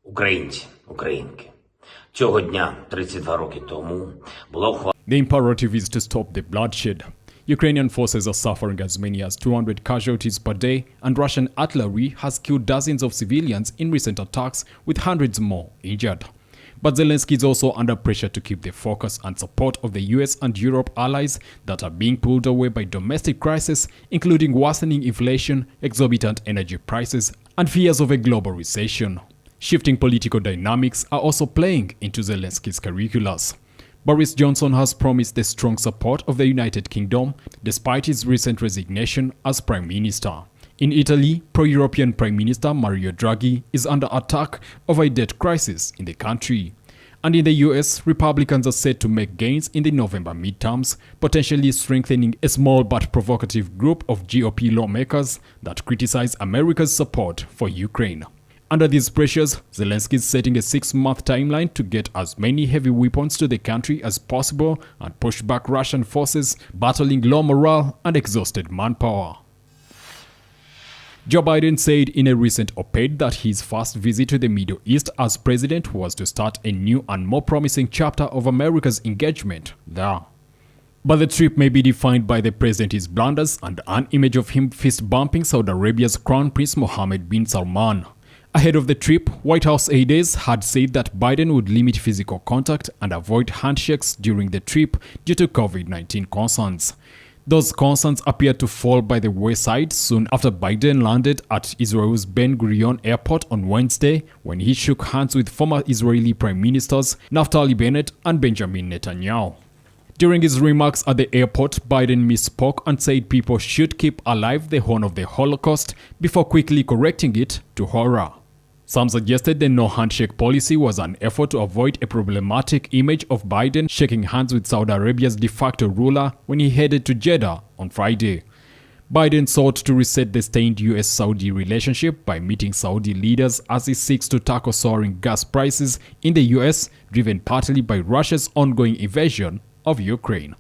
Українці, українки, цього дня 32 роки тому було ухвалено. The imperative is to stop the bloodshed. Ukrainian forces are suffering as many as 200 casualties per day, and Russian artillery has killed dozens of civilians in recent attacks, with hundreds more injured. But Zelensky is also under pressure to keep the focus and support of the US and Europe allies that are being pulled away by domestic crisis, including worsening inflation, exorbitant energy prices, and fears of a global recession. Shifting political dynamics are also playing into Zelensky's curriculums. Boris Johnson has promised the strong support of the United Kingdom despite his recent resignation as Prime Minister. In Italy, pro-European Prime Minister Mario Draghi is under attack over a debt crisis in the country. And in the US, Republicans are set to make gains in the November midterms, potentially strengthening a small but provocative group of GOP lawmakers that criticize America's support for Ukraine. Under these pressures, Zelensky is setting a 6-month timeline to get as many heavy weapons to the country as possible and push back Russian forces battling low morale and exhausted manpower. Joe Biden said in a recent op-ed that his first visit to the Middle East as president was to start a new and more promising chapter of America's engagement there. But the trip may be defined by the president's blunders and an image of him fist-bumping Saudi Arabia's Crown Prince Mohammed bin Salman. Ahead of the trip, White House aides had said that Biden would limit physical contact and avoid handshakes during the trip due to COVID-19 concerns. Those concerns appeared to fall by the wayside soon after Biden landed at Israel's Ben Gurion Airport on Wednesday, when he shook hands with former Israeli Prime Ministers Naftali Bennett and Benjamin Netanyahu. During his remarks at the airport, Biden misspoke and said people should keep alive the horror of the Holocaust before quickly correcting it to horror. Some suggested the no-handshake policy was an effort to avoid a problematic image of Biden shaking hands with Saudi Arabia's de facto ruler when he headed to Jeddah on Friday. Biden sought to reset the strained US-Saudi relationship by meeting Saudi leaders as he seeks to tackle soaring gas prices in the US, driven partly by Russia's ongoing invasion of Ukraine.